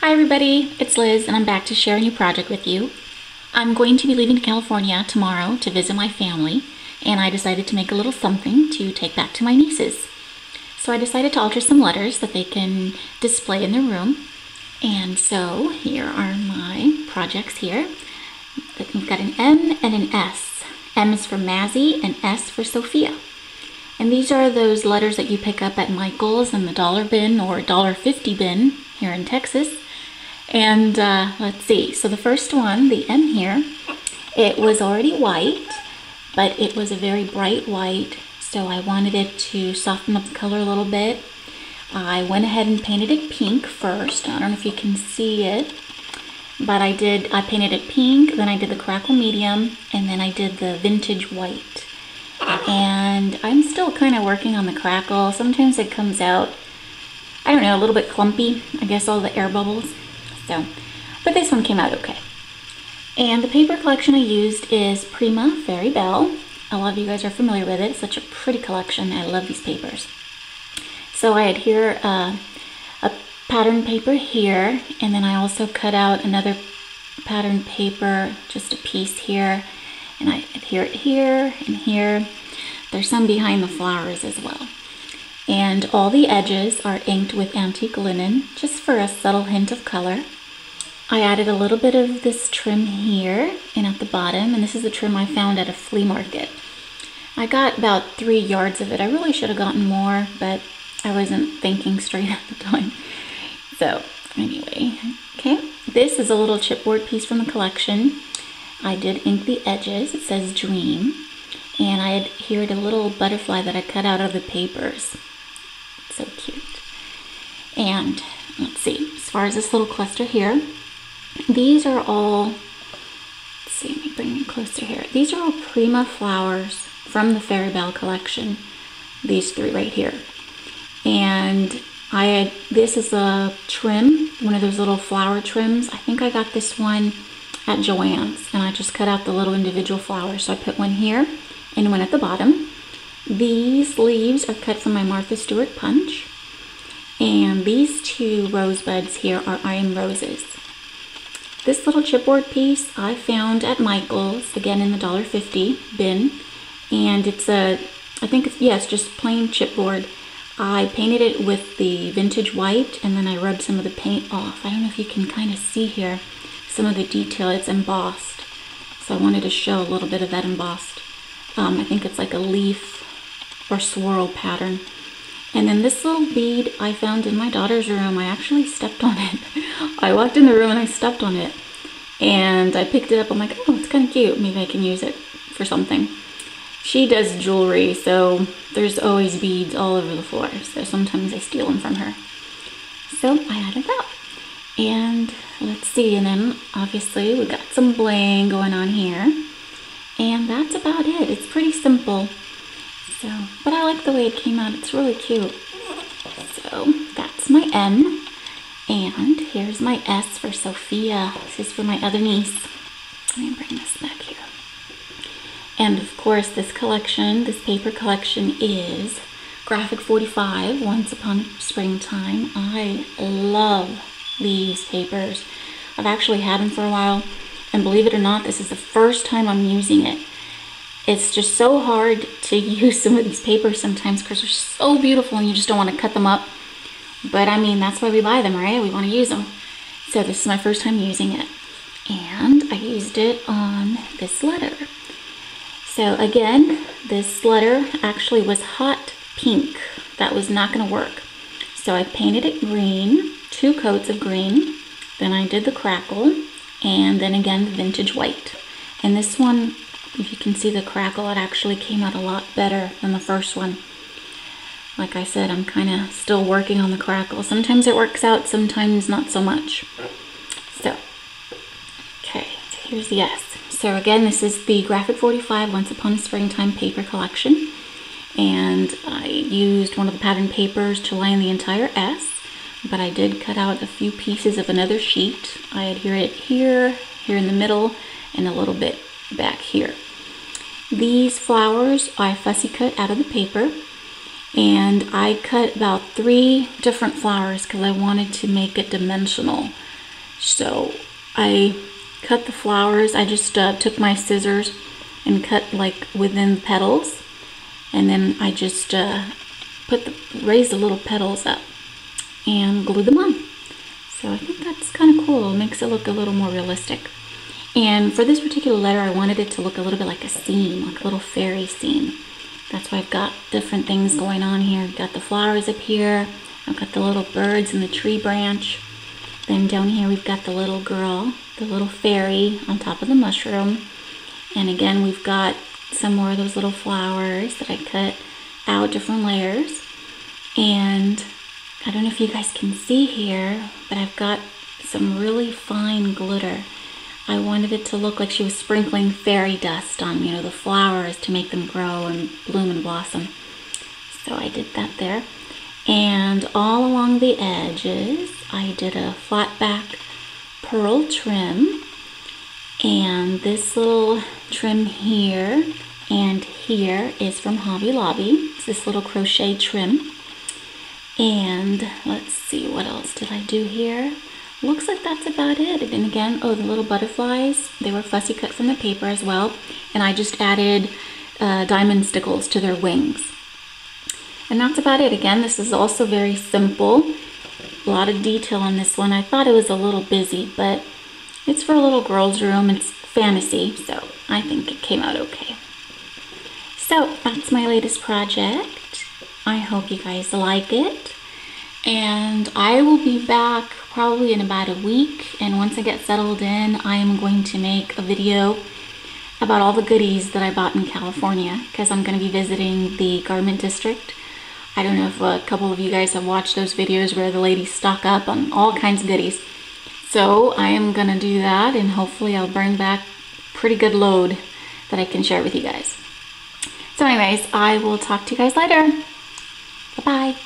Hi everybody, it's Liz and I'm back to share a new project with you. I'm going to be leaving to California tomorrow to visit my family, and I decided to make a little something to take back to my nieces. So I decided to alter some letters that they can display in their room. And so here are my projects here. We've got an M and an S. M is for Mazzy and S for Sophia. And these are those letters that you pick up at Michael's and the dollar bin or $1.50 bin here in Texas. And let's see, so the first one, the M here, it was already white, but it was a very bright white, so I wanted it to soften up the color a little bit. I went ahead and painted it pink first. I don't know if you can see it, but I painted it pink, then I did the crackle medium, and then I did the vintage white. And I'm still kind of working on the crackle. Sometimes it comes out, I don't know, a little bit clumpy, I guess all the air bubbles. So, but this one came out okay. And the paper collection I used is Prima Fairy Belle. A lot of you guys are familiar with it. It's such a pretty collection. I love these papers. So I had here a pattern paper here, and then I also cut out another pattern paper, just a piece here, and I adhere it here and here. There's some behind the flowers as well. And all the edges are inked with antique linen, just for a subtle hint of color. I added a little bit of this trim here and at the bottom, and this is the trim I found at a flea market. I got about 3 yards of it. I really should have gotten more, but I wasn't thinking straight at the time. So anyway, okay, this is a little chipboard piece from the collection. I did ink the edges. It says Dream, and I adhered a little butterfly that I cut out of the papers. So cute. And let's see, as far as this little cluster here, these are all, let's see, let me bring it closer here. These are all Prima flowers from the Fairy Belle collection. These 3 right here. And this is a trim, one of those little flower trims. I think I got this one at Joann's, and I just cut out the little individual flowers. So I put one here and one at the bottom. These leaves are cut from my Martha Stewart punch. And these 2 rosebuds here are iron roses. This little chipboard piece I found at Michael's, again in the $1.50 bin. And it's it's just plain chipboard. I painted it with the vintage white, and then I rubbed some of the paint off. I don't know if you can kind of see here some of the detail. It's embossed. So I wanted to show a little bit of that embossed. I think it's like a leaf or swirl pattern. And then this little bead I found in my daughter's room. I actually stepped on it. I walked in the room and I stepped on it. And I picked it up. I'm like, oh, it's kind of cute. Maybe I can use it for something. She does jewelry, so there's always beads all over the floor. So sometimes I steal them from her. So I added that. And let's see. And then obviously we got some bling going on here. And that's about it. It's pretty simple. So, but I like the way it came out. It's really cute. So that's my M. And here's my S for Sophia. This is for my other niece. Let me bring this back here. And of course, this collection, this paper collection, is Graphic 45, Once Upon Springtime. I love these papers. I've actually had them for a while. And believe it or not, this is the first time I'm using it. It's just so hard to use some of these papers sometimes because they're so beautiful and you just don't want to cut them up. But I mean, that's why we buy them, right? We want to use them. So this is my first time using it. And I used it on this letter. So again, this letter actually was hot pink. That was not going to work. So I painted it green, 2 coats of green. Then I did the crackle, and then again the vintage white. And this one, if you can see the crackle, it actually came out a lot better than the first one. Like I said, I'm kind of still working on the crackle. Sometimes it works out, sometimes not so much. So, okay, so here's the S. So again, this is the Graphic 45 Once Upon a Springtime paper collection. And I used one of the pattern papers to line the entire S. But I did cut out a few pieces of another sheet. I adhere it here, here in the middle, and a little bit back here. These flowers I fussy cut out of the paper. And I cut about 3 different flowers because I wanted to make it dimensional. So I cut the flowers. I just took my scissors and cut like within the petals, and then I just raised the little petals up and glued them on. So I think that's kind of cool. It makes it look a little more realistic. And for this particular letter, I wanted it to look a little bit like a scene, like a little fairy scene. That's why I've got different things going on here. I've got the flowers up here. I've got the little birds in the tree branch. Then down here we've got the little girl, the little fairy on top of the mushroom. And again, we've got some more of those little flowers that I cut out different layers. And I don't know if you guys can see here, but I've got some really fine glitter. I wanted it to look like she was sprinkling fairy dust on, you know, the flowers to make them grow and bloom and blossom. So I did that there. And all along the edges, I did a flat back pearl trim. And this little trim here and here is from Hobby Lobby. It's this little crochet trim. And let's see, what else did I do here? Looks like that's about it. And again, oh, the little butterflies, they were fussy cut from the paper as well. And I just added diamond stickles to their wings. And that's about it. Again, this is also very simple. A lot of detail on this one. I thought it was a little busy, but it's for a little girl's room. It's fantasy, so I think it came out okay. So that's my latest project. I hope you guys like it. And I will be back probably in about a week. And once I get settled in, I am going to make a video about all the goodies that I bought in California, because I'm going to be visiting the garment district. I don't know if a couple of you guys have watched those videos where the ladies stock up on all kinds of goodies. So I am going to do that, and hopefully I'll bring back a pretty good load that I can share with you guys. So anyways, I will talk to you guys later. Bye-bye.